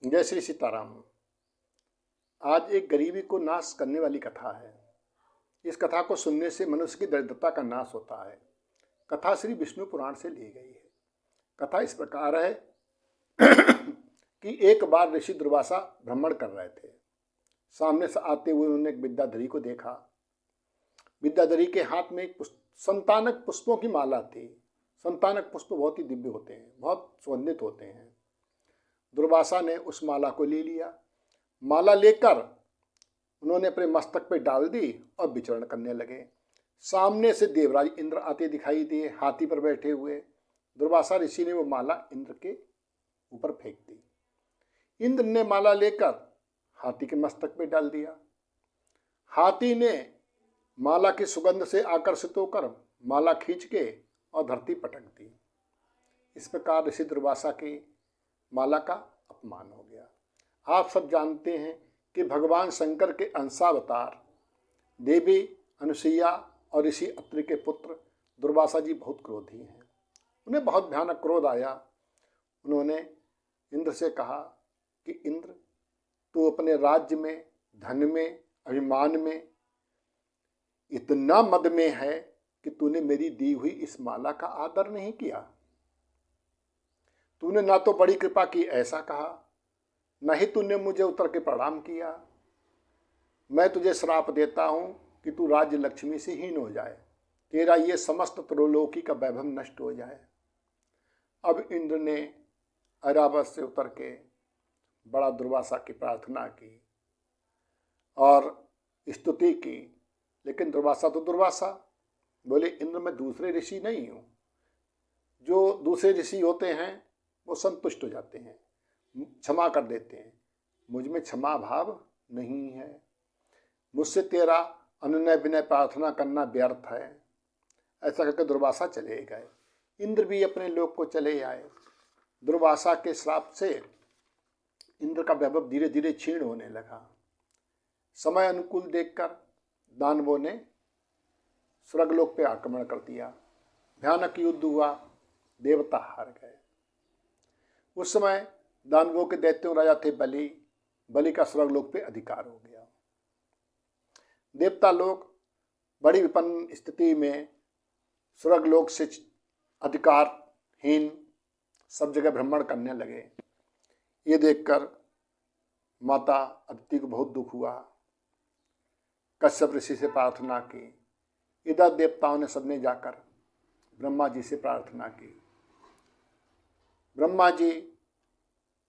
जय श्री सीताराम। आज एक गरीबी को नाश करने वाली कथा है। इस कथा को सुनने से मनुष्य की दरिद्रता का नाश होता है। कथा श्री विष्णु पुराण से ली गई है। कथा इस प्रकार है कि एक बार ऋषि दुर्वासा भ्रमण कर रहे थे। सामने से आते हुए उन्होंने एक विद्याधरी को देखा। विद्याधरी के हाथ में एक संतानक पुष्पों की माला थी। संतानक पुष्प बहुत ही दिव्य होते हैं, बहुत सुगंधित होते हैं। दुर्वासा ने उस माला को ले लिया। माला लेकर उन्होंने अपने मस्तक पे डाल दी और विचरण करने लगे। सामने से देवराज इंद्र आते दिखाई दिए, हाथी पर बैठे हुए। दुर्वासा ऋषि ने वो माला इंद्र के ऊपर फेंक दी। इंद्र ने माला लेकर हाथी के मस्तक पे डाल दिया। हाथी ने माला की सुगंध से आकर्षित होकर माला खींच के और धरती पटक दी। इस प्रकार ऋषि दुर्वासा की माला का अपमान हो गया। आप सब जानते हैं कि भगवान शंकर के अंशावतार देवी अनुसुईया और ऋषि अत्रि के पुत्र दुर्वासा जी बहुत क्रोधी हैं। उन्हें बहुत भयानक क्रोध आया। उन्होंने इंद्र से कहा कि इंद्र, तू अपने राज्य में, धन में, अभिमान में इतना मद में है कि तूने मेरी दी हुई इस माला का आदर नहीं किया। तूने ना तो बड़ी कृपा की ऐसा कहा, न ही तूने मुझे उतर के प्रणाम किया। मैं तुझे श्राप देता हूं कि तू राज्य लक्ष्मी से हीन हो जाए, तेरा ये समस्त त्रिलोकी का वैभव नष्ट हो जाए। अब इंद्र ने ऐरावत से उतर के बड़ा दुर्वासा की प्रार्थना की और स्तुति की। लेकिन दुर्वासा तो दुर्वासा बोले, इंद्र मैं दूसरे ऋषि नहीं हूं। जो दूसरे ऋषि होते हैं वो संतुष्ट हो जाते हैं, क्षमा कर देते हैं। मुझ में क्षमा भाव नहीं है। मुझसे तेरा अनुनय विनय प्रार्थना करना व्यर्थ है। ऐसा करके दुर्वासा चले गए। इंद्र भी अपने लोक को चले आए। दुर्वासा के श्राप से इंद्र का वैभव धीरे धीरे क्षीण होने लगा। समय अनुकूल देखकर दानवों ने स्वर्गलोक पे आक्रमण कर दिया। भयानक युद्ध हुआ, देवता हार गए। उस समय दानवों के दैत्यों राजा थे बलि। बलि का स्वर्गलोक पे अधिकार हो गया। देवता लोग बड़ी विपन्न स्थिति में स्वर्गलोक से अधिकारहीन सब जगह भ्रमण करने लगे। ये देखकर माता अदिति को बहुत दुख हुआ। कश्यप ऋषि से प्रार्थना की। इधर देवताओं ने सबने जाकर ब्रह्मा जी से प्रार्थना की। ब्रह्मा जी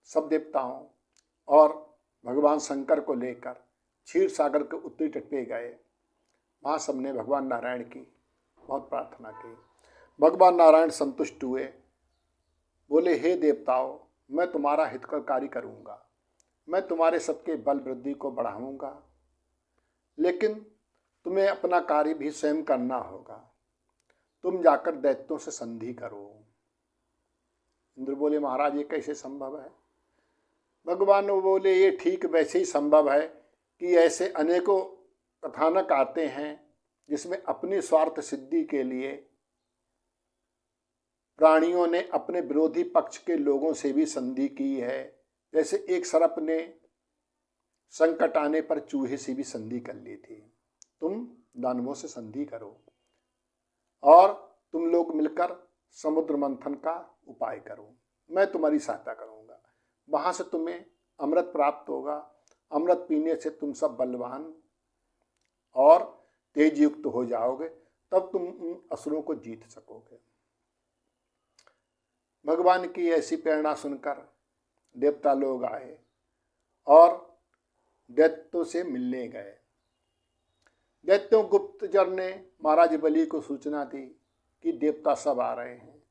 सब देवताओं और भगवान शंकर को लेकर क्षीर सागर के उत्तरी तट पे गए। वहाँ सबने भगवान नारायण की बहुत प्रार्थना की। भगवान नारायण संतुष्ट हुए। बोले, हे देवताओं, मैं तुम्हारा हितकारी करूँगा। मैं तुम्हारे सबके बल वृद्धि को बढ़ाऊँगा, लेकिन तुम्हें अपना कार्य भी स्वयं करना होगा। तुम जाकर दैत्यों से संधि करो। इंद्र बोले, महाराज ये कैसे संभव है? भगवान बोले, ये ठीक वैसे ही संभव है कि ऐसे अनेकों कथानक आते हैं जिसमें अपनी स्वार्थ सिद्धि के लिए प्राणियों ने अपने विरोधी पक्ष के लोगों से भी संधि की है। जैसे एक सर्प ने संकट आने पर चूहे से भी संधि कर ली थी। तुम दानवों से संधि करो और तुम लोग मिलकर समुद्र मंथन का उपाय करो। मैं तुम्हारी सहायता करूंगा। वहां से तुम्हें अमृत प्राप्त होगा। अमृत पीने से तुम सब बलवान और तेज युक्त हो जाओगे। तब तुम उन असुरों को जीत सकोगे। भगवान की ऐसी प्रेरणा सुनकर देवता लोग आए और दैत्यों से मिलने गए। दैत्यों गुप्तचर ने महाराज बलि को सूचना दी कि देवता सब आ रहे हैं,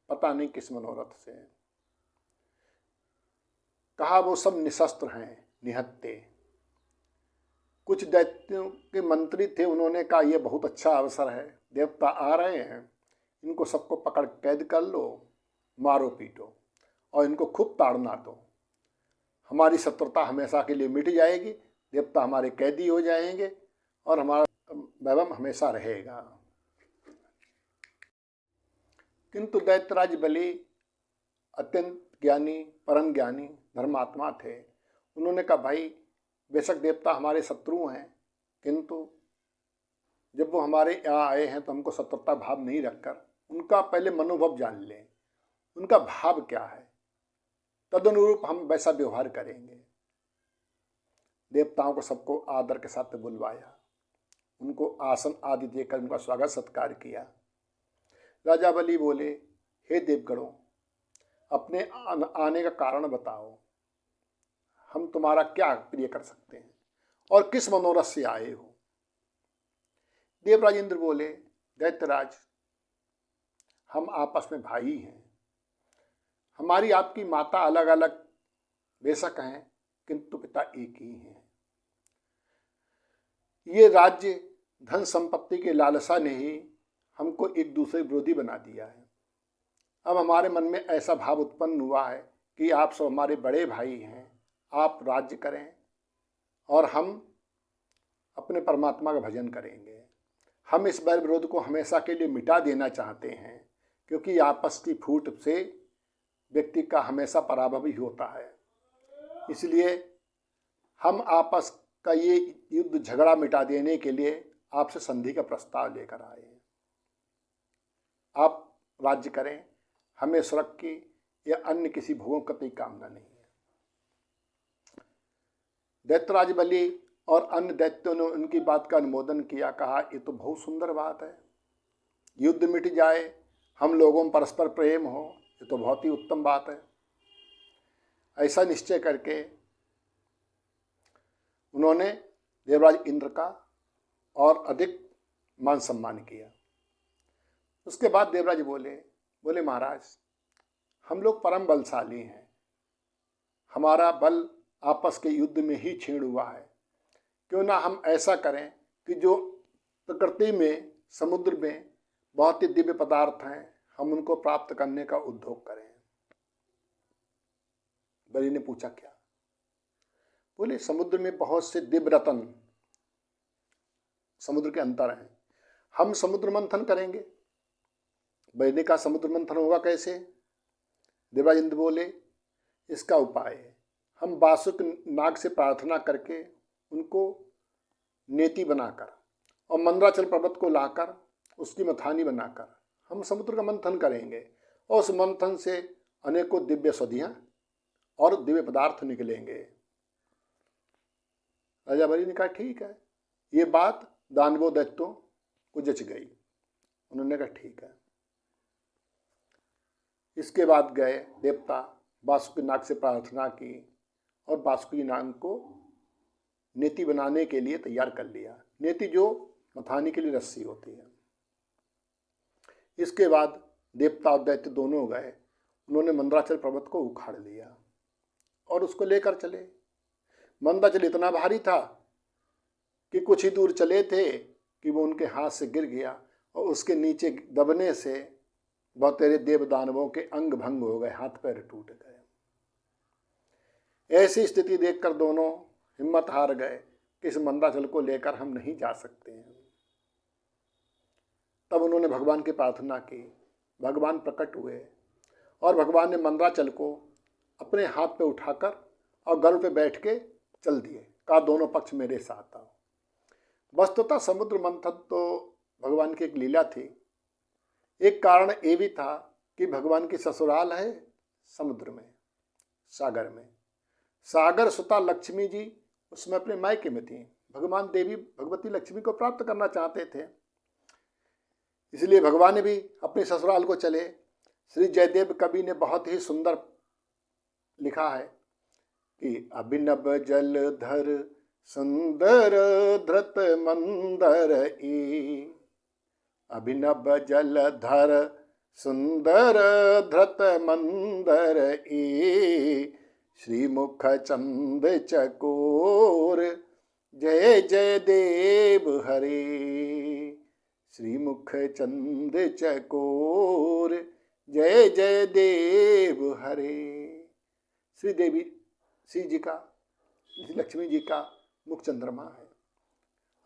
पता नहीं किस मनोरथ से। कहा वो सब निशस्त्र हैं, निहत्थे। कुछ दैत्यों के मंत्री थे, उन्होंने कहा यह बहुत अच्छा अवसर है, देवता आ रहे हैं, इनको सबको पकड़ कैद कर लो, मारो पीटो और इनको खूब ताड़ना दो। हमारी शत्रुता हमेशा के लिए मिट जाएगी, देवता हमारे कैदी हो जाएंगे और हमारा वैभव हमेशा रहेगा। किंतु दैत्यराज बलि अत्यंत ज्ञानी, परम ज्ञानी, धर्मात्मा थे। उन्होंने कहा भाई बेशक देवता हमारे शत्रु हैं, किंतु जब वो हमारे यहाँ आए हैं तो हमको शत्रुता भाव नहीं रखकर उनका पहले मनोभाव जान लें, उनका भाव क्या है, तदनुरूप हम वैसा व्यवहार करेंगे। देवताओं को सबको आदर के साथ बुलवाया, उनको आसन आदि देकर उनका स्वागत सत्कार किया। राजा बलि बोले, हे देवगणों, अपने आने का कारण बताओ, हम तुम्हारा क्या प्रिय कर सकते हैं और किस मनोरथ से आए हो। देवराज इंद्र बोले, दैत्यराज, हम आपस में भाई हैं, हमारी आपकी माता अलग अलग बेशक हैं किंतु पिता एक ही हैं। ये राज्य धन संपत्ति के लालसा ने ही हमको एक दूसरे विरोधी बना दिया है। अब हमारे मन में ऐसा भाव उत्पन्न हुआ है कि आप सब हमारे बड़े भाई हैं, आप राज्य करें और हम अपने परमात्मा का भजन करेंगे। हम इस बैर विरोध को हमेशा के लिए मिटा देना चाहते हैं, क्योंकि आपस की फूट से व्यक्ति का हमेशा पराभव ही होता है। इसलिए हम आपस का ये युद्ध झगड़ा मिटा देने के लिए आपसे संधि का प्रस्ताव लेकर आए हैं। आप राज्य करें, हमें स्वर्ग की या अन्य किसी भोगों की कामना नहीं है। दैत्यराज बलि और अन्य दैत्यों ने उनकी बात का अनुमोदन किया, कहा ये तो बहुत सुंदर बात है, युद्ध मिट जाए, हम लोगों में परस्पर प्रेम हो, ये तो बहुत ही उत्तम बात है। ऐसा निश्चय करके उन्होंने देवराज इंद्र का और अधिक मान सम्मान किया। उसके बाद देवराज बोले महाराज, हम लोग परम बलशाली हैं, हमारा बल आपस के युद्ध में ही क्षीण हुआ है, क्यों ना हम ऐसा करें कि जो प्रकृति में समुद्र में बहुत ही दिव्य पदार्थ हैं, हम उनको प्राप्त करने का उद्योग करें। बलि ने पूछा क्या? बोले समुद्र में बहुत से दिव्य रत्न समुद्र के अंतर हैं, हम समुद्र मंथन करेंगे। बलि ने कहा समुद्र मंथन होगा कैसे? देवराज इंद्र बोले, इसका उपाय है, हम वासुक नाग से प्रार्थना करके उनको नेति बनाकर और मंदराचल पर्वत को लाकर उसकी मथानी बनाकर हम समुद्र का मंथन करेंगे और उस मंथन से अनेकों दिव्य सदियां और दिव्य पदार्थ निकलेंगे। राजा बलि ने कहा ठीक है। ये बात दानवों दैत्यों को जच गई, उन्होंने कहा ठीक है। इसके बाद गए देवता, वासुकी नाग से प्रार्थना की और वासुकी नाग को नेति बनाने के लिए तैयार कर लिया। नेति जो मथानी के लिए रस्सी होती है। इसके बाद देवता और दैत्य दोनों गए, उन्होंने मंदराचल पर्वत को उखाड़ लिया और उसको लेकर चले। मंदराचल इतना भारी था कि कुछ ही दूर चले थे कि वो उनके हाथ से गिर गया और उसके नीचे दबने से बहुत तेरे देव दानवों के अंग भंग हो गए, हाथ पैर टूट गए। ऐसी स्थिति देखकर दोनों हिम्मत हार गए कि इस मंदराचल को लेकर हम नहीं जा सकते हैं। तब उन्होंने भगवान की प्रार्थना की, भगवान प्रकट हुए और भगवान ने मंदराचल को अपने हाथ पे उठाकर और गरुड़ पे बैठ के चल दिए, कहा दोनों पक्ष मेरे साथ आओ। वस्तुतः समुद्र मंथन तो भगवान की एक लीला थी। एक कारण ये भी था कि भगवान की ससुराल है समुद्र में, सागर में। सागर सुता लक्ष्मी जी उसमें अपने मायके में थी। भगवान देवी भगवती लक्ष्मी को प्राप्त करना चाहते थे, इसलिए भगवान भी अपने ससुराल को चले। श्री जयदेव कवि ने बहुत ही सुंदर लिखा है कि अभिनव जलधर सुंदर धृत मंदर ई, अभिनव जलधर सुंदर धृत मंदर ई, श्रीमुख चंद चकोर जय जय देव हरे, श्रीमुख चंद चकोर जय जय देव हरे। श्री देवी श्री जी का, लक्ष्मी जी का मुख चंद्रमा है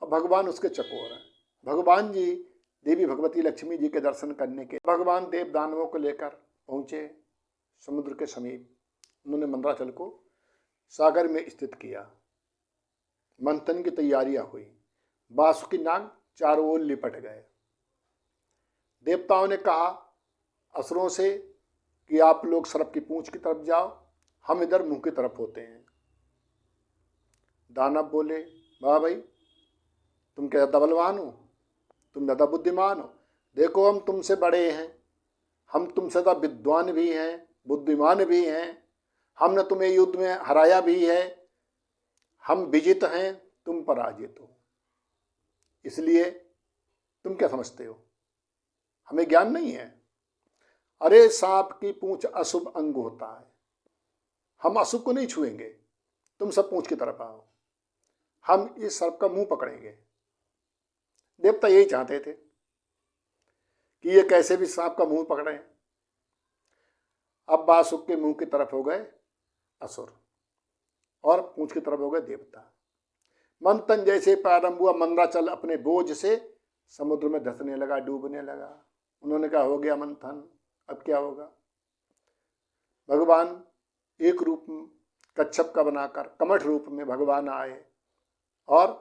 और भगवान उसके चकोर हैं। भगवान जी देवी भगवती लक्ष्मी जी के दर्शन करने के भगवान देव दानवों को लेकर पहुँचे समुद्र के समीप। उन्होंने मंदराचल को सागर में स्थित किया। मंथन की तैयारियां हुई। वासुकी नाग चारों ओर लिपट गए। देवताओं ने कहा असुरों से कि आप लोग सर्प की पूंछ की तरफ जाओ, हम इधर मुंह की तरफ होते हैं। दानव बोले, वाह भाई, तुम क्या ज़्यादा बलवान हो, तुम ज़्यादा बुद्धिमान हो। देखो हम तुमसे बड़े हैं, हम तुमसे ज़्यादा विद्वान भी हैं, बुद्धिमान भी हैं, हमने तुम्हें युद्ध में हराया भी है, हम विजित हैं, तुम पराजित हो। इसलिए तुम क्या समझते हो, हमें ज्ञान नहीं है। अरे सांप की पूंछ अशुभ अंग होता है, हम अशुभ को नहीं छुएंगे, तुम सब पूंछ की तरफ आओ, हम इस सर्प का मुंह पकड़ेंगे। देवता यही चाहते थे कि ये कैसे भी सांप का मुंह पकड़े। अब वासुक के मुंह की तरफ हो गए असुर और पूंछ की तरफ हो गए देवता। मंथन जैसे प्रारंभ हुआ, मंदराचल अपने बोझ से समुद्र में धंसने लगा, डूबने लगा। उन्होंने कहा हो गया मंथन, अब क्या होगा। भगवान एक रूप कच्छप का बनाकर कमठ रूप में भगवान आए और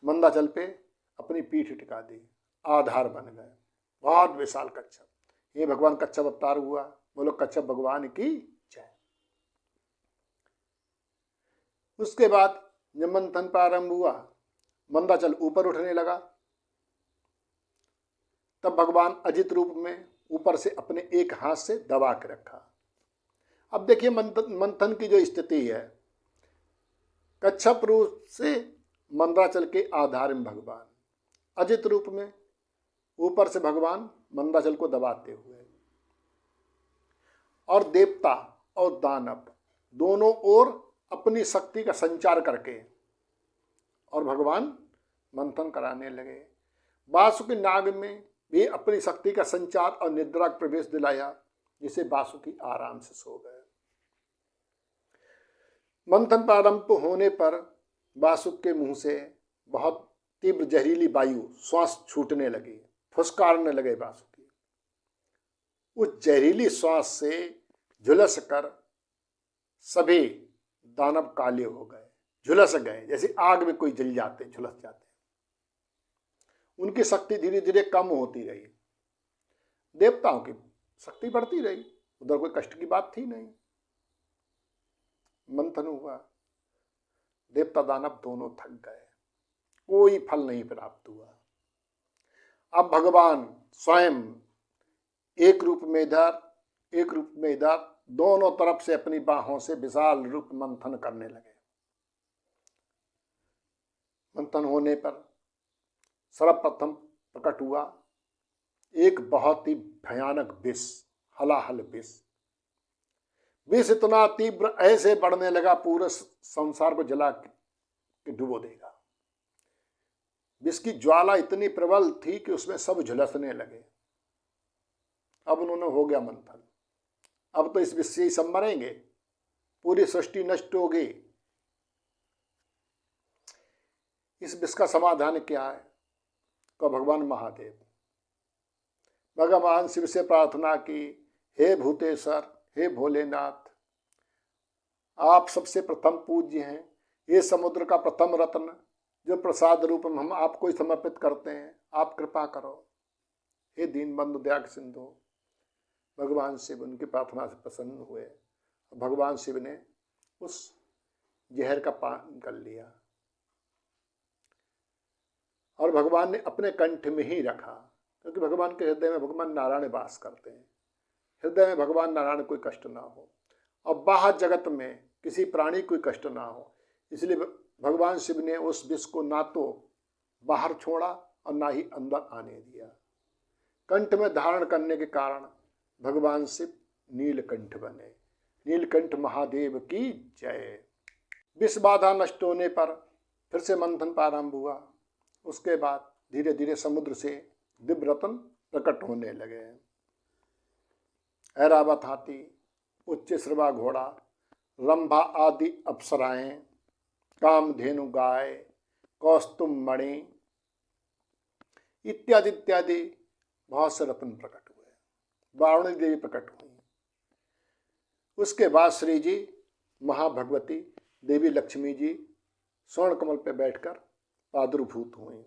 मंदाचल पे अपनी पीठ टिका दी, आधार बन गए। बहुत विशाल कच्छप, ये भगवान कच्छप अवतार हुआ। बोलो कच्छप भगवान की जय। उसके बाद जब मंथन प्रारंभ हुआ, मंदाचल ऊपर उठने लगा, तब भगवान अजित रूप में ऊपर से अपने एक हाथ से दबा के रखा। अब देखिए मंथन की जो स्थिति है, कच्छप रूप से मंदराचल के आधार में भगवान, अजित रूप में ऊपर से भगवान मंदराचल को दबाते हुए, और देवता और दानव दोनों ओर अपनी शक्ति का संचार करके और भगवान मंथन कराने लगे। वासुकी नाग में भी अपनी शक्ति का संचार और निद्रा का प्रवेश दिलाया, जिसे वासुकी आराम से सो गए। मंथन प्रारंभ होने पर वासुक के मुंह से बहुत तीव्र जहरीली वायु श्वास छूटने लगी, फुसकारने लगे वासुकी। उस जहरीली श्वास से झुलस कर सभी दानव काले हो गए, झुलस गए, जैसे आग में कोई जल जाते, झुलस जाते। उनकी शक्ति धीरे धीरे कम होती रही, देवताओं की शक्ति बढ़ती रही, उधर कोई कष्ट की बात थी नहीं। मंथन हुआ, देवता दानव दोनों थक गए, कोई फल नहीं प्राप्त हुआ। अब भगवान स्वयं एक रूप में इधर, एक रूप में इधर, दोनों तरफ से अपनी बाहों से विशाल रूप मंथन करने लगे। मंथन होने पर सर्वप्रथम प्रकट हुआ एक बहुत ही भयानक विष, हलाहल विष। विष इतना तीव्र ऐसे बढ़ने लगा, पूरे संसार को जला के डुबो देगा। विष की ज्वाला इतनी प्रबल थी कि उसमें सब झुलसने लगे। अब उन्होंने हो गया मंथन, अब तो इस विष से ही सब मरेंगे, पूरी सृष्टि नष्ट होगी। इस विष का समाधान क्या है? तो भगवान महादेव, भगवान शिव से प्रार्थना की, हे भूतेश्वर, हे भोलेनाथ, आप सबसे प्रथम पूज्य हैं, ये समुद्र का प्रथम रत्न जो प्रसाद रूप में हम आपको ही समर्पित करते हैं, आप कृपा करो। हे दीनबंधु दया के सिंधु। भगवान शिव उनकी प्रार्थना से प्रसन्न हुए। भगवान शिव ने उस जहर का पान कर लिया और भगवान ने अपने कंठ में ही रखा, क्योंकि भगवान के हृदय में भगवान नारायण वास करते हैं। हृदय में भगवान नारायण कोई कष्ट ना हो और बाहर जगत में किसी प्राणी कोई कष्ट ना हो, इसलिए भगवान शिव ने उस विष को ना तो बाहर छोड़ा और ना ही अंदर आने दिया। कंठ में धारण करने के कारण भगवान शिव नीलकंठ बने। नीलकंठ महादेव की जय। विष बाधा नष्ट होने पर फिर से मंथन प्रारंभ हुआ। उसके बाद धीरे धीरे समुद्र से दिव्य रत्न प्रकट होने लगे। ऐरावत हाथी, उच्च श्रवा घोड़ा, रंभा आदि अप्सराएं, कामधेनु गाय, कौस्तुम मणि इत्यादि इत्यादि बहुत से रत्न प्रकट हुए। वारुणी देवी प्रकट हुई। उसके बाद श्री जी महाभगवती देवी लक्ष्मी जी स्वर्ण कमल पर बैठकर प्रादुर्भूत हुई।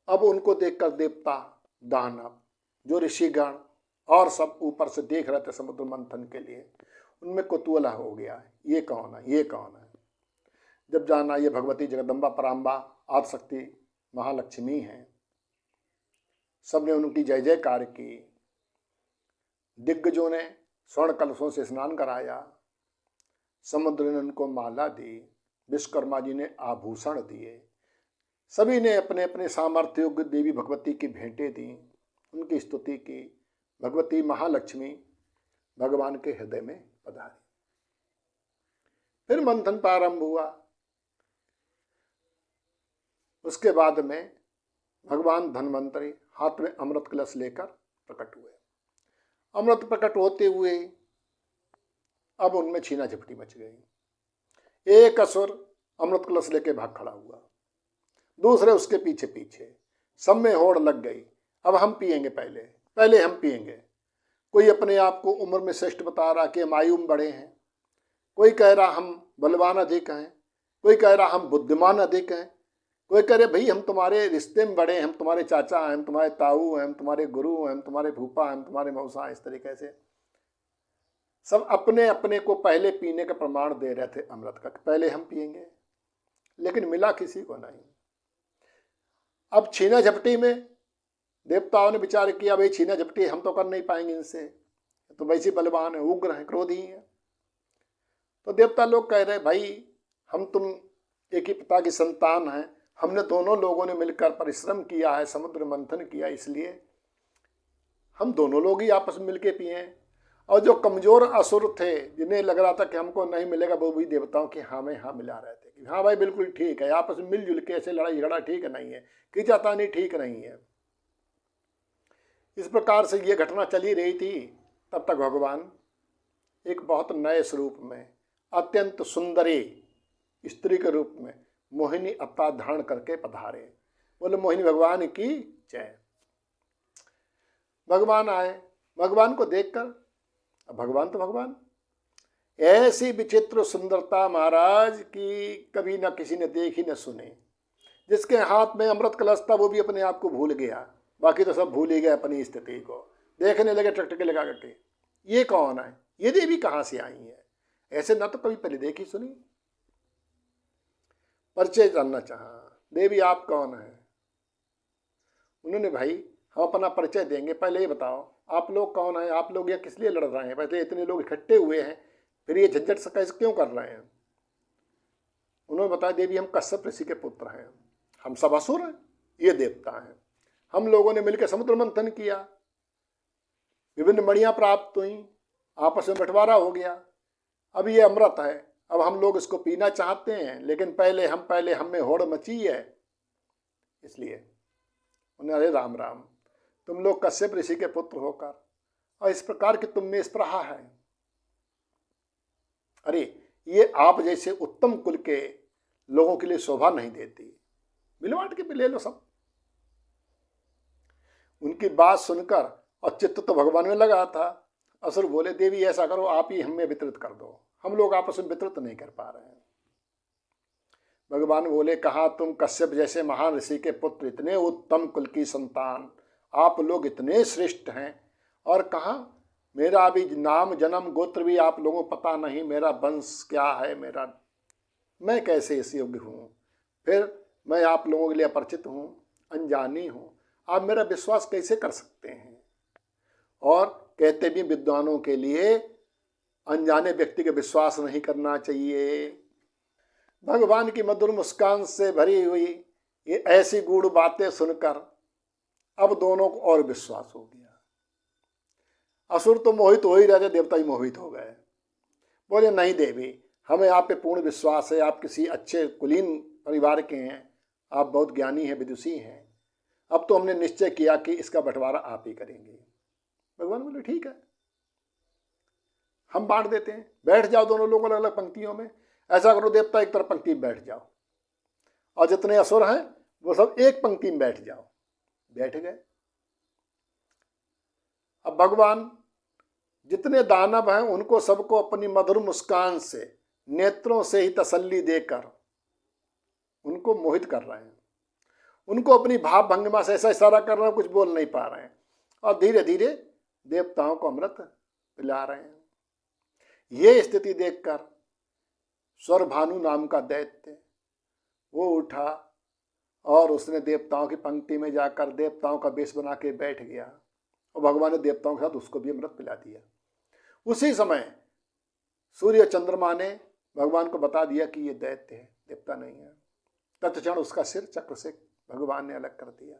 अब उनको देखकर देवता, दानव, जो ऋषिगण और सब ऊपर से देख रहे थे समुद्र मंथन के लिए, उनमें कुतूहल हो गया, ये कौन है, ये कौन है। जब जाना ये भगवती जगदम्बा पराम्बा आदिशक्ति महालक्ष्मी हैं। सबने उनकी जय जयकार की। दिग्गजों ने स्वर्ण कलशों से स्नान कराया, समुद्र ने उनको माला दी, विश्वकर्मा जी ने आभूषण दिए, सभी ने अपने अपने सामर्थ्य योग्य देवी भगवती की भेंटें दी, उनकी स्तुति की। भगवती महालक्ष्मी भगवान के हृदय में पधारी। फिर मंथन प्रारंभ हुआ। उसके बाद में भगवान धन्वंतरी हाथ में अमृत कलश लेकर प्रकट हुए। अमृत प्रकट होते हुए अब उनमें छीना झपटी मच गई। एक असुर अमृत कलश लेके भाग खड़ा हुआ, दूसरे उसके पीछे पीछे, सब में होड़ लग गई। अब हम पिएंगे, पहले हम पिएंगे। कोई अपने आप को उम्र में श्रेष्ठ बता रहा कि हम आयु में बड़े हैं, कोई कह रहा हम बलवान अधिक हैं, कोई कह रहा हम बुद्धिमान अधिक हैं, कोई कह रहे भाई हम तुम्हारे रिश्ते में बड़े हैं, हम तुम्हारे चाचा हैं, हम तुम्हारे ताऊ हैं, हम तुम्हारे गुरु हैं, हम तुम्हारे फूफा हैं, हम तुम्हारे मौसा हैं। इस तरीके से सब अपने अपने को पहले पीने का प्रमाण दे रहे थे अमृत का, पहले हम पिएंगे, लेकिन मिला किसी को नहीं। अब छीना झपटी में देवताओं ने विचार किया, भाई छीना झपटी हम तो कर नहीं पाएंगे इनसे, तो वैसे बलवान है, उग्र हैं, क्रोधी हैं। तो देवता लोग कह रहे भाई हम तुम एक ही पिता की संतान हैं, हमने दोनों लोगों ने मिलकर परिश्रम किया है, समुद्र मंथन किया, इसलिए हम दोनों लोग ही आपस में मिलके पिए। और जो कमजोर असुर थे जिन्हें लग रहा था कि हमको नहीं मिलेगा, वो भी देवताओं के हाँ में हाँ मिला रहे थे कि हाँ भाई बिल्कुल ठीक है, आपस में मिलजुल के ऐसे लड़ाई झगड़ा ठीक नहीं है, खींचातानी ठीक नहीं है। इस प्रकार से ये घटना चली रही थी। तब तक भगवान एक बहुत नए स्वरूप में, अत्यंत सुंदरी स्त्री के रूप में मोहिनी अवतार धारण करके पधारे। बोले मोहिनी भगवान की जय। भगवान आए, भगवान को देखकर, अब भगवान तो भगवान, ऐसी विचित्र सुंदरता महाराज की कभी ना किसी ने देखी न सुनी। जिसके हाथ में अमृत कलश था वो भी अपने आप को भूल गया, बाकी तो सब भूल ही गए अपनी स्थिति को। देखने लगे टकटके लगा करके, ये कौन है, ये देवी कहाँ से आई है, ऐसे ना तो कभी पहले देखी सुनी। परिचय जानना चाहा, देवी आप कौन है। उन्होंने भाई हम अपना परिचय देंगे, पहले ये बताओ आप लोग कौन हैं, आप लोग यहाँ किस लिए लड़ रहे हैं, पहले इतने लोग इकट्ठे हुए हैं, फिर ये झंझट से कैसे क्यों कर रहे हैं। उन्होंने बताया देवी हम कश्यप ऋषि के पुत्र हैं, हम सब असुर हैं, ये देवता हैं, हम लोगों ने मिलकर समुद्र मंथन किया, विभिन्न मणियाँ प्राप्त हुई, आपस में बंटवारा हो गया, अब ये अमृत है, अब हम लोग इसको पीना चाहते हैं, लेकिन पहले हम में होड़ मची है। इसलिए उन्हें अरे राम राम, तुम लोग कश्यप ऋषि के पुत्र होकर और इस प्रकार की तुम में स्पृहा है, अरे ये आप जैसे उत्तम कुल के लोगों के लिए शोभा नहीं देती, मिलवाट के ले लो सब। उनकी बात सुनकर और चित्त तो भगवान में लगा था। असुर बोले देवी ऐसा करो आप ही हमें वितरित कर दो, हम लोग आपस में वितरित नहीं कर पा रहे हैं। भगवान बोले कहा तुम कश्यप जैसे महान ऋषि के पुत्र, इतने उत्तम कुल की संतान, आप लोग इतने श्रेष्ठ हैं, और कहा मेरा भी नाम जन्म गोत्र भी आप लोगों को पता नहीं, मेरा वंश क्या है, मैं कैसे इस योग्य हूँ, फिर मैं आप लोगों के लिए अपरिचित हूँ, अनजानी हूँ, आप मेरा विश्वास कैसे कर सकते हैं। और कहते भी विद्वानों के लिए अनजाने व्यक्ति का विश्वास नहीं करना चाहिए। भगवान की मधुर मुस्कान से भरी हुई ये ऐसी गूढ़ बातें सुनकर अब दोनों को और विश्वास हो गया। असुर तो मोहित हो ही रहे थे, देवता ही मोहित हो गए। बोले नहीं देवी हमें आप पे पूर्ण विश्वास है, आप किसी अच्छे कुलीन परिवार के हैं, आप बहुत ज्ञानी हैं, विदुषी हैं, अब तो हमने निश्चय किया कि इसका बंटवारा आप ही करेंगे। भगवान बोले ठीक है हम बांट देते हैं, बैठ जाओ दोनों लोग अलग अलग पंक्तियों में। ऐसा करो देवता एक तरफ पंक्ति में बैठ जाओ और जितने असुर हैं वो सब एक पंक्ति में बैठ जाओ। बैठ गए। अब भगवान जितने दानव हैं उनको सबको अपनी मधुर मुस्कान से, नेत्रों से ही तसल्ली देकर उनको मोहित कर रहे हैं। उनको अपनी भाव भंगिमा से ऐसा इशारा कर रहे हैं, कुछ बोल नहीं पा रहे हैं, और धीरे धीरे देवताओं को अमृत पिला रहे हैं। ये स्थिति देखकर स्वरभानु नाम का दैत्य वो उठा और उसने देवताओं की पंक्ति में जाकर देवताओं का वेश बना के बैठ गया, और भगवान ने देवताओं के साथ उसको भी अमृत पिला दिया। उसी समय सूर्य चंद्रमा ने भगवान को बता दिया कि ये दैत्य है, देवता नहीं है। तत्क्षण उसका सिर चक्र से भगवान ने अलग कर दिया।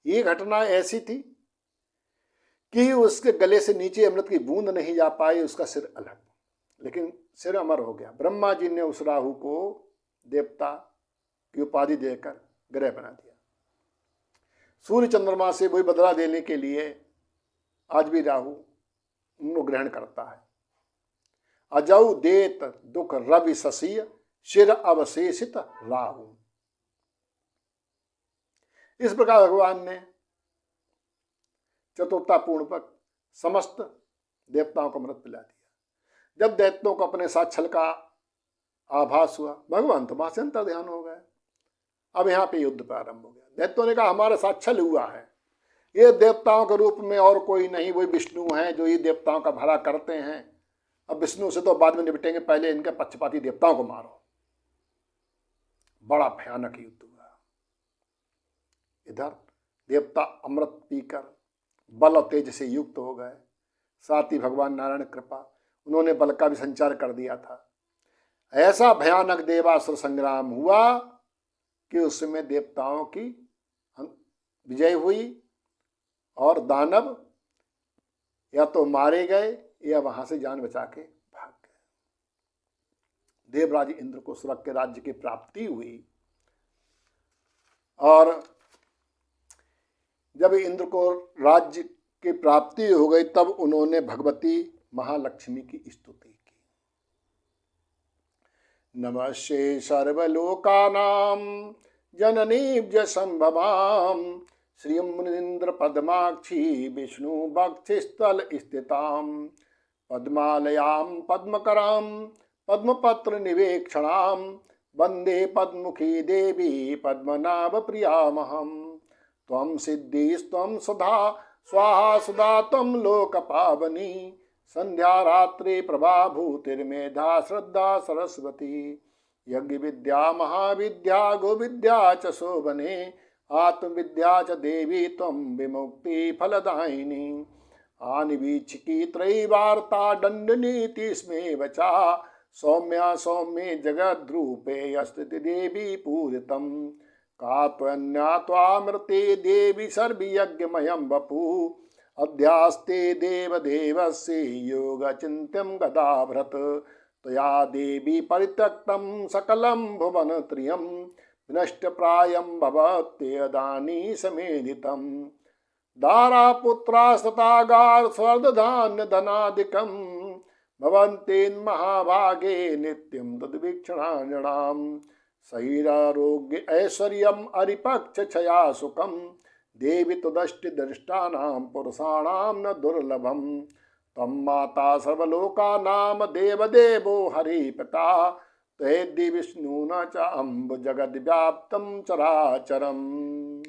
ये घटना ऐसी थी कि उसके गले से नीचे अमृत की बूंद नहीं जा पाई, उसका सिर अलग, लेकिन सिर अमर हो गया। ब्रह्मा जी ने उस राहु को देवता की उपाधि देकर ग्रह बना दिया। सूर्य चंद्रमा से वही बदला देने के लिए आज भी राहु उनको ग्रहण करता है। अजौ देत दुख रवि शशीय शिर अवशेषित राहु। इस प्रकार भगवान ने चतुर्था पूर्णपक समस्त देवताओं को अमृत पिला दिया। जब दैत्यों को अपने साथ छल का आभास हुआ, भगवान तो वहां से अंतर ध्यान हो गए। अब यहाँ पे युद्ध प्रारंभ हो गया। दैत्यों ने कहा हमारे साथ छल हुआ है, ये देवताओं के रूप में और कोई नहीं, वही विष्णु हैं जो ये देवताओं का भला करते हैं। अब विष्णु से तो बाद में निपटेंगे, पहले इनके पक्षपाती देवताओं को मारो। बड़ा भयानक युद्ध हुआ। इधर देवता अमृत पीकर बल और तेज से युक्त हो गए, साथ ही भगवान नारायण कृपा, उन्होंने बल का भी संचार कर दिया था। ऐसा भयानक देवासुर संग्राम हुआ कि उसमें देवताओं की विजय हुई और दानव या तो मारे गए या वहां से जान बचा के भाग गए। देवराज इंद्र को स्वर्ग के राज्य की प्राप्ति हुई, और जब इंद्र को राज्य की प्राप्ति हो गई तब उन्होंने भगवती महालक्ष्मी की स्तुति की। नमस्ते सर्वलोकानां जननीभ्य संभवाम श्रीमुनीन्द्र पद्माक्षी विष्णु भक्तिस्थल स्थिताम पद्मालयां पद्मकरां पद्मपत्र निवेक्षणां वंदे पद्मुखी देवी पद्मनाभ प्रियामहम्। त्वं सिद्धिस्त्वं सुधा स्वाहा सुधा त्वं लोकपावनी संध्या रात्रि प्रभा भूतिर्मेधा श्रद्धा सरस्वती। यज्ञ विद्या महाविद्या गोविद्या च शोभने आत्मविद्या च देवी त्वं विमुक्ति फलदायिनी। आनिवीक्षिकी त्रयीवार्ता दंडनीति स्मे वचा सौम्या सौम्ये जगद्रूपे अस्ति देवी पूरितम्। का त्वन्या त्वामृते देवी सर्वयज्ञमयं वपु अध्यास्ते देवदेवस्य योगचिन्त्यं गदाभृत। त्वया देवी परित्यक्तं सकलं भुवनत्रयं विनष्टप्रायं भवत्यदानी समेधितं। दारापुत्रास्तथागार स्वर्धधान्य धनादिकं भवन्तेन्महाभागे नित्यं तद्वीक्षणानृणाम्। शरीरारोग्य ऐश्वर्यम अरिपक्ष छया सुखम देवी तुदष्टि दृष्टानां पुरुषाणां न दुर्लभम। तम माता सर्वलोकानां देवदेवो हरिपिता त्वेद्धि विष्णु न च अम्ब जगद्व्याप्तं चराचरम्।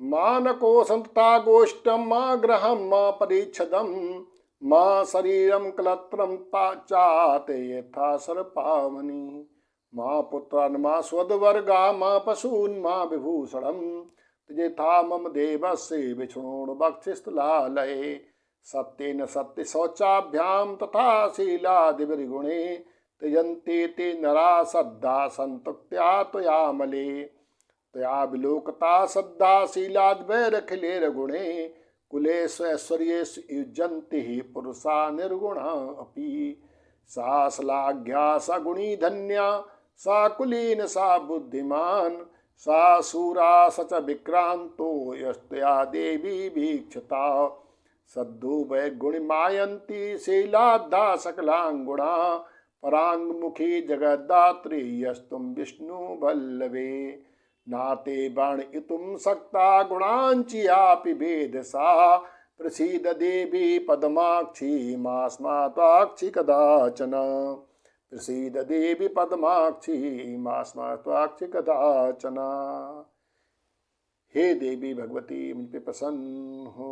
मानको संतता गोष्ठं मा गृहं मा परिच्छदं मा शरीरं कलत्रं चाते यथा सर्पावनि। माँ पुत्रान् माँ स्वदवर्गा माँ पशून् माँ विभूषणं त्यजेथा मम देवस्य विष्णुर् बक्षिस्थलालये। सत्येन सत्य शौचाभ्यां तथा शीलादिभिर्गुणे त्यजन्ते ते नरा सद्धा सन्तुक्त्या त्वयामले। त्वया विलोकता सद्धा शीलाद्वैरखिलेर्गुणे कुलेष्वैश्वर्येषु युज्यन्ति हि पुरुषा निर्गुणा अपि। सा श्लाघ्या सा गुणी धन्या सा कुलीन सा बुद्धिमान सा शूरा स च विक्रांतो यस्तया देवी वीक्षता। सद्धु वै गुणिमायन्ती शीलाद्धा सकलांगुणा परांगमुखी जगद्दात्री यस्तुम विष्णु वल्लभे। नाते वर्णयितुं शक्ता गुणांचियापि वेदसा प्रसीद देवी पद्माक्षी मा स्मर्त्वाक्षि कदाचन। प्रसीद देवी पद्माक्षी मा स्मर्त्वाक्षि कदाचन। हे देवी भगवती, मुझ पे प्रसन्न हो।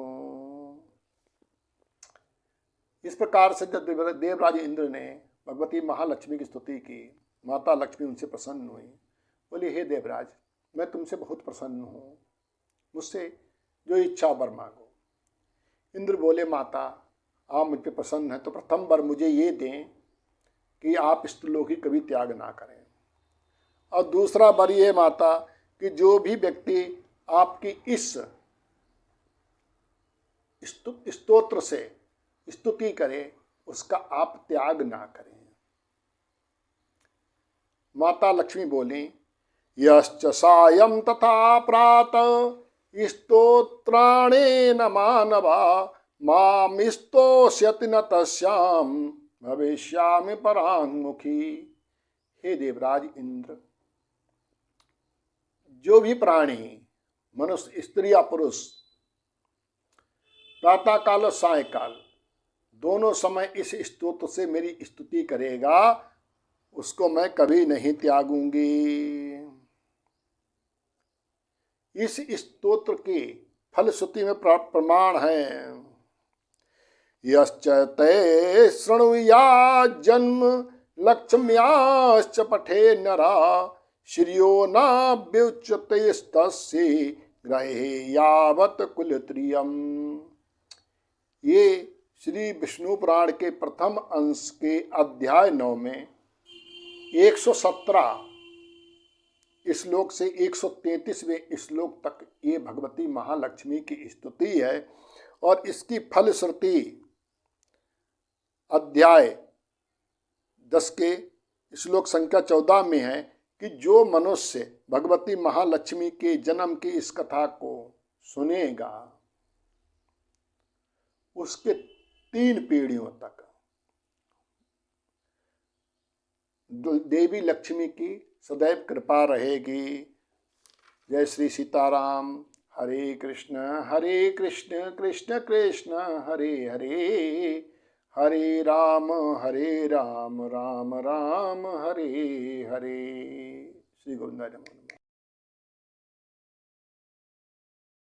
इस प्रकार से जब देवराज इंद्र ने भगवती महालक्ष्मी की स्तुति की, माता लक्ष्मी उनसे प्रसन्न हुई। बोली, हे देवराज, मैं तुमसे बहुत प्रसन्न हूँ, मुझसे जो इच्छा वर मांगो। इंद्र बोले, माता आप मुझ पे प्रसन्न हैं तो प्रथम वर मुझे ये दें कि आप स्त्रीलोक की कभी त्याग ना करें, और दूसरा वर ये माता कि जो भी व्यक्ति आपकी इस स्तोत्र से स्तुति करे उसका आप त्याग ना करें। माता लक्ष्मी बोली, यश्च सायं तथा प्रातः स्तोत्राणेन मानवा मां स्तोष्यति न तस्यां भविष्यामि पराङ्मुखी। हे देवराज इंद्र, जो भी प्राणी, मनुष्य, स्त्री या पुरुष, प्रातः काल और सायकाल दोनों समय इस स्तोत्र से मेरी स्तुति करेगा, उसको मैं कभी नहीं त्यागूंगी। इस स्तोत्र की फलश्रुति में प्रमाण है। यश्च ते शृणुयात् जन्म लक्ष्म्याश्च पठे नरा श्रियो नाभ्युच्यतेस्तस्य ग्रहे यावत् कुलत्रियम्। ये श्री विष्णु पुराण के प्रथम अंश के अध्याय 9 में 117 श्लोक से 133वें श्लोक तक ये भगवती महालक्ष्मी की स्तुति है। और इसकी फलश्रुति अध्याय 10 के श्लोक संख्या 14 में है कि जो मनुष्य भगवती महालक्ष्मी के जन्म की इस कथा को सुनेगा उसके 3 पीढ़ियों तक देवी लक्ष्मी की सदैव कृपा रहेगी। जय श्री सीताराम। हरे कृष्ण कृष्ण कृष्ण हरे हरे, हरे राम राम राम हरे हरे। श्री गोविंद।